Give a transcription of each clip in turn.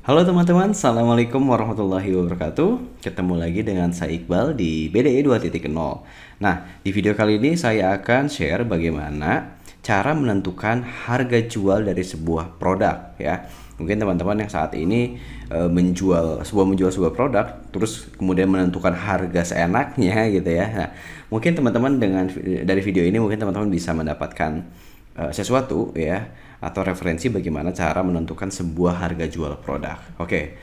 Halo teman-teman, Assalamualaikum warahmatullahi wabarakatuh. Ketemu lagi dengan saya Iqbal di BDE 2.0. Nah, di video kali ini saya akan share bagaimana cara menentukan harga jual dari sebuah produk ya. Mungkin teman-teman yang saat ini menjual sebuah produk terus kemudian menentukan harga seenaknya gitu ya. Nah, mungkin teman-teman dari video ini mungkin teman-teman bisa mendapatkan sesuatu ya atau referensi bagaimana cara menentukan sebuah harga jual produk. Oke.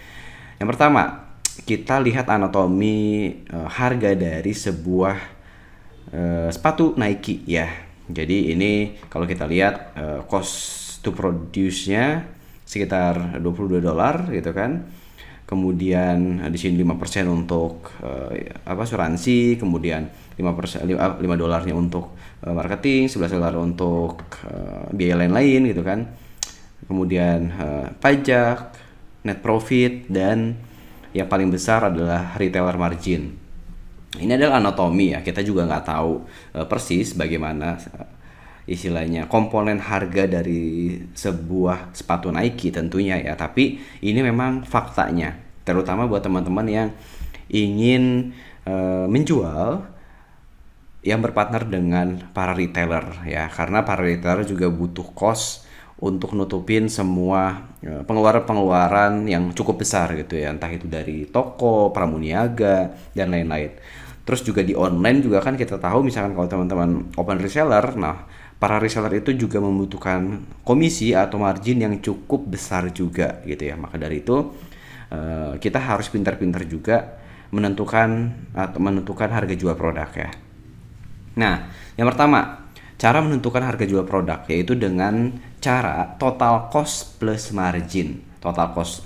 Yang pertama, kita lihat anatomi harga dari sebuah sepatu Nike ya. Jadi ini kalau kita lihat cost to produce-nya sekitar $22 gitu kan. Kemudian di sini 5% untuk asuransi, kemudian 5% $5 untuk marketing, $11 untuk biaya lain-lain gitu kan. Kemudian pajak, net profit, dan yang paling besar adalah retailer margin. Ini adalah anatomi ya, kita juga nggak tahu persis bagaimana istilahnya komponen harga dari sebuah sepatu Nike tentunya ya, tapi ini memang faktanya, terutama buat teman-teman yang ingin menjual yang berpartner dengan para retailer ya, karena para retailer juga butuh cost untuk nutupin semua pengeluaran-pengeluaran yang cukup besar gitu ya, entah itu dari toko, pramuniaga, dan lain-lain. Terus juga di online juga kan kita tahu, misalkan kalau teman-teman open reseller, nah para reseller itu juga membutuhkan komisi atau margin yang cukup besar juga gitu ya. Maka dari itu kita harus pintar-pintar juga menentukan harga jual produk ya. Nah, yang pertama, cara menentukan harga jual produk yaitu dengan cara total cost plus margin. Total cost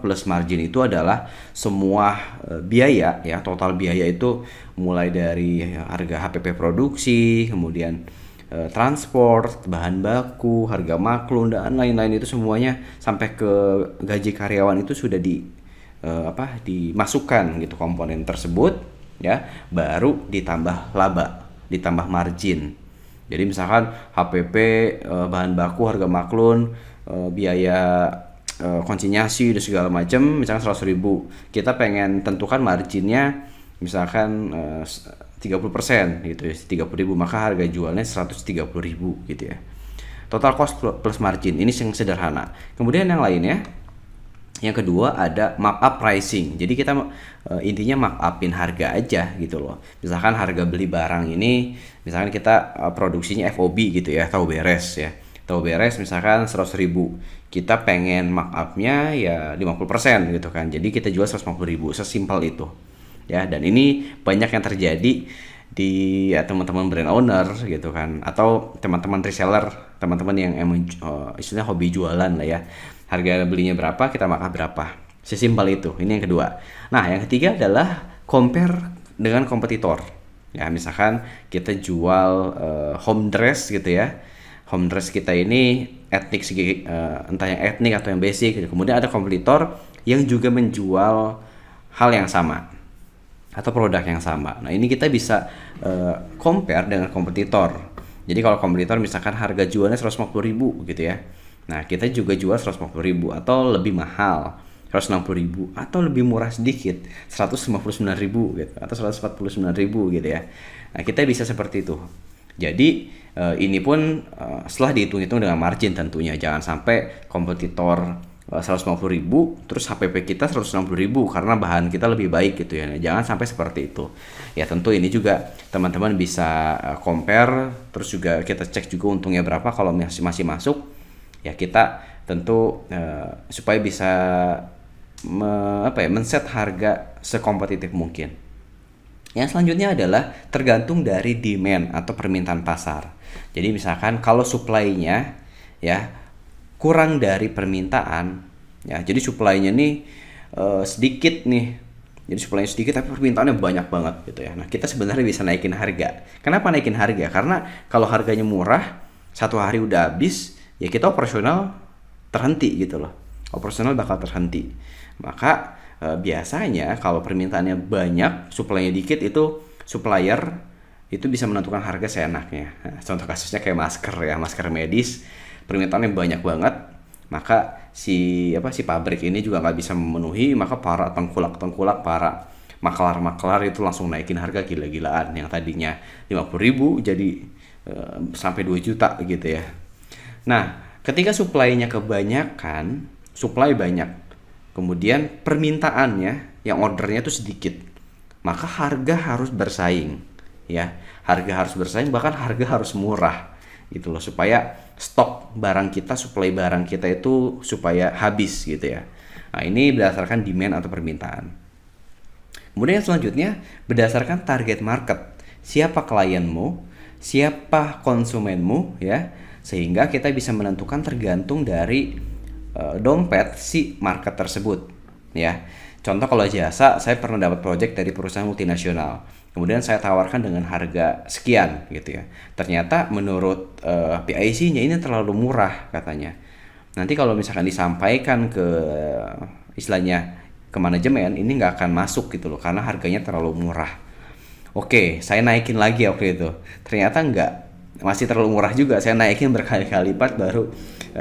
plus margin itu adalah semua biaya ya, total biaya itu mulai dari harga HPP produksi, kemudian transport, bahan baku, harga maklun, dan lain-lain, itu semuanya sampai ke gaji karyawan itu sudah dimasukkan gitu komponen tersebut ya, baru ditambah laba, ditambah margin. Jadi misalkan HPP, bahan baku, harga maklun, biaya konsinyasi dan segala macam misalkan 100.000, kita pengen tentukan marginnya misalkan 30% gitu ya, 30.000, maka harga jualnya 130.000 gitu ya. Total cost plus margin, ini yang sederhana. Kemudian yang lainnya, yang kedua ada markup pricing. Jadi kita intinya markupin harga aja gitu loh. Misalkan harga beli barang ini, misalkan kita produksinya FOB gitu ya, tahu beres ya. Tahu beres misalkan 100.000, kita pengen markupnya ya 50% gitu kan. Jadi kita jual 150.000, sesimpel itu. Ya, dan ini banyak yang terjadi di teman-teman brand owner gitu kan, atau teman-teman reseller, teman-teman yang emang istilahnya hobi jualan lah ya. Harga belinya berapa, kita markup berapa. Sesimpel itu. Ini yang kedua. Nah, yang ketiga adalah compare dengan kompetitor. Ya, misalkan kita jual home dress gitu ya. Home dress kita ini etnik entah yang etnik atau yang basic gitu. Kemudian ada kompetitor yang juga menjual hal yang sama atau produk yang sama. Nah, ini kita bisa compare dengan kompetitor. Jadi kalau kompetitor misalkan harga jualnya 150.000 gitu ya. Nah, kita juga jual 150.000 atau lebih mahal 160.000, atau lebih murah sedikit 159.000 gitu, atau 149.000 gitu ya. Nah, kita bisa seperti itu. Jadi ini pun setelah dihitung-hitung dengan margin tentunya. Jangan sampai kompetitor 150.000 terus HPP kita 160.000 karena bahan kita lebih baik gitu ya. Jangan sampai seperti itu ya. Tentu ini juga teman-teman bisa compare, terus juga kita cek juga untungnya berapa. Kalau masih masuk ya, kita tentu supaya bisa men-set harga sekompetitif mungkin. Yang selanjutnya adalah tergantung dari demand atau permintaan pasar. Jadi misalkan kalau supply-nya ya kurang dari permintaan ya, jadi supply-nya nih sedikit nih. Jadi supply-nya sedikit tapi permintaannya banyak banget gitu ya. Nah, kita sebenarnya bisa naikin harga. Kenapa naikin harga? Karena kalau harganya murah, satu hari udah habis, ya kita operasional terhenti gitu loh. Operasional bakal terhenti. Maka biasanya kalau permintaannya banyak, supply-nya dikit, itu supplier itu bisa menentukan harga seenaknya. Nah, contoh kasusnya kayak masker ya, masker medis, permintaannya banyak banget, maka si pabrik ini juga nggak bisa memenuhi, maka para tengkulak-tengkulak, para maklar-maklar itu langsung naikin harga gila-gilaan, yang tadinya 50.000 jadi sampai 2 juta gitu ya. Nah, ketika supply-nya kebanyakan, supply banyak, kemudian permintaannya yang ordernya itu sedikit, maka harga harus bersaing ya. Harga harus bersaing, bahkan harga harus murah gitu loh, supaya stok barang kita, supply barang kita itu supaya habis gitu ya. Nah, ini berdasarkan demand atau permintaan. Kemudian selanjutnya berdasarkan target market. Siapa klienmu, siapa konsumenmu ya, sehingga kita bisa menentukan tergantung dari dompet si market tersebut ya. Contoh kalau jasa, saya pernah dapat project dari perusahaan multinasional. Kemudian saya tawarkan dengan harga sekian gitu ya. Ternyata menurut PIC-nya ini terlalu murah katanya. Nanti kalau misalkan disampaikan ke istilahnya ke manajemen, ini nggak akan masuk gitu loh, karena harganya terlalu murah. Oke, saya naikin lagi waktu itu. Ternyata nggak, masih terlalu murah juga. Saya naikin berkali-kali lipat, baru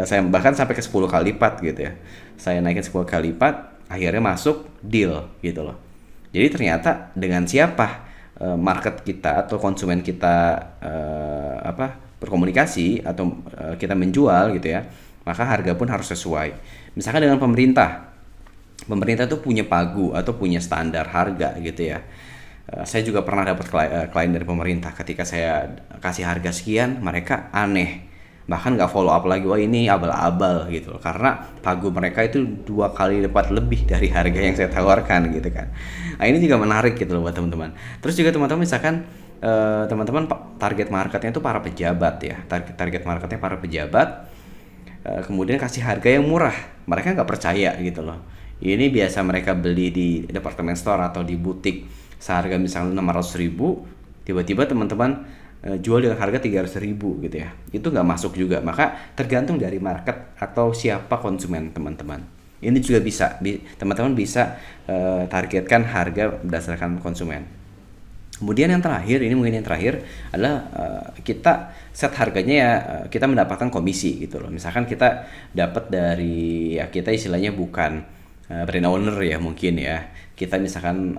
saya bahkan sampai ke 10 kali lipat gitu ya. Saya naikin 10 kali lipat, akhirnya masuk deal gitu loh. Jadi ternyata dengan siapa market kita atau konsumen kita berkomunikasi atau kita menjual gitu ya, maka harga pun harus sesuai. Misalkan dengan pemerintah tuh punya pagu atau punya standar harga gitu ya. Saya juga pernah dapat klien dari pemerintah, ketika saya kasih harga sekian, mereka aneh, bahkan nggak follow up lagi, wah ini abal-abal gitu loh, karena pagu mereka itu 2 kali lipat lebih dari harga yang saya tawarkan gitu kan. Nah, ini juga menarik gitu loh buat teman-teman. Terus juga teman-teman misalkan teman-teman target marketnya itu para pejabat ya, target marketnya para pejabat, kemudian kasih harga yang murah, mereka nggak percaya gitu loh. Ini biasa mereka beli di department store atau di butik seharga misalnya 600.000, tiba-tiba teman-teman jual dengan harga 300.000 gitu ya. Itu nggak masuk juga. Maka tergantung dari market atau siapa konsumen teman-teman. Ini juga bisa teman-teman bisa targetkan harga berdasarkan konsumen. Kemudian yang terakhir, ini mungkin yang terakhir adalah kita set harganya ya, kita mendapatkan komisi gitu loh. Misalkan kita dapat dari ya, kita istilahnya bukan brand owner ya mungkin ya, kita misalkan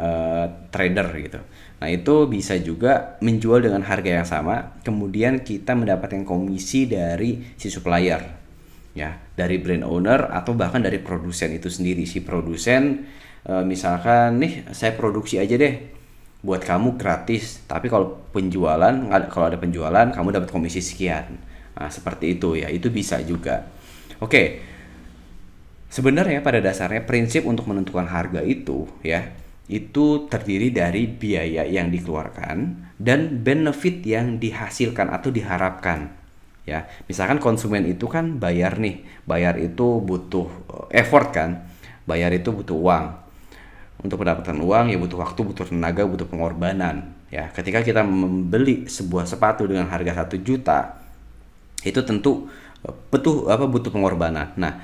trader gitu. Nah, itu bisa juga menjual dengan harga yang sama, kemudian kita mendapatkan komisi dari si supplier ya, dari brand owner atau bahkan dari produsen itu sendiri. Si produsen misalkan nih, saya produksi aja deh buat kamu gratis, tapi kalau ada penjualan kamu dapat komisi sekian. Nah, seperti itu ya, itu bisa juga. Oke. Sebenarnya pada dasarnya prinsip untuk menentukan harga itu ya, itu terdiri dari biaya yang dikeluarkan dan benefit yang dihasilkan atau diharapkan ya. Misalkan konsumen itu kan bayar itu butuh effort kan, bayar itu butuh uang. Untuk mendapatkan uang ya butuh waktu, butuh tenaga, butuh pengorbanan ya. Ketika kita membeli sebuah sepatu dengan harga 1 juta, itu tentu butuh pengorbanan. Nah,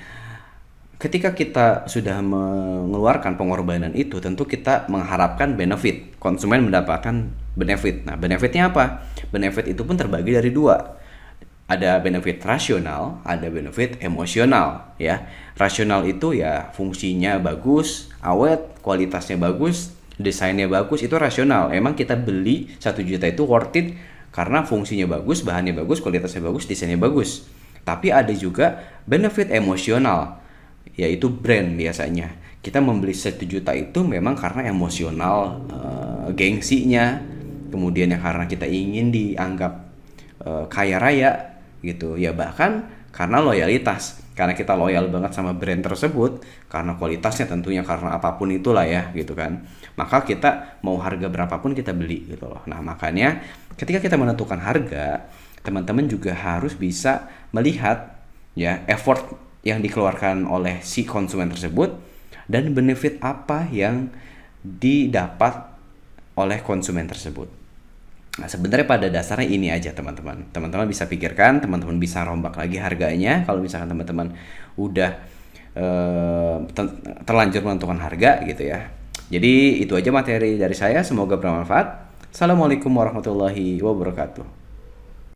ketika kita sudah mengeluarkan pengorbanan itu, tentu kita mengharapkan benefit, konsumen mendapatkan benefit. Nah, benefitnya apa? Benefit itu pun terbagi dari 2. Ada benefit rasional, ada benefit emosional ya. Rasional itu ya fungsinya bagus, awet, kualitasnya bagus, desainnya bagus, itu rasional. Emang kita beli 1 juta itu worth it karena fungsinya bagus, bahannya bagus, kualitasnya bagus, desainnya bagus. Tapi ada juga benefit emosional, yaitu brand. Biasanya kita membeli 1 juta itu memang karena emosional, gengsinya, kemudian ya karena kita ingin dianggap kaya raya gitu ya, bahkan karena loyalitas, karena kita loyal banget sama brand tersebut, karena kualitasnya tentunya, karena apapun itulah ya gitu kan, maka kita mau harga berapapun kita beli gitu loh. Nah, makanya ketika kita menentukan harga, teman-teman juga harus bisa melihat ya effort yang dikeluarkan oleh si konsumen tersebut dan benefit apa yang didapat oleh konsumen tersebut. Nah, sebenarnya pada dasarnya ini aja teman-teman. Teman-teman bisa pikirkan, teman-teman bisa rombak lagi harganya kalau misalkan teman-teman udah terlanjur menentukan harga gitu ya. Jadi itu aja materi dari saya, semoga bermanfaat. Assalamualaikum warahmatullahi wabarakatuh.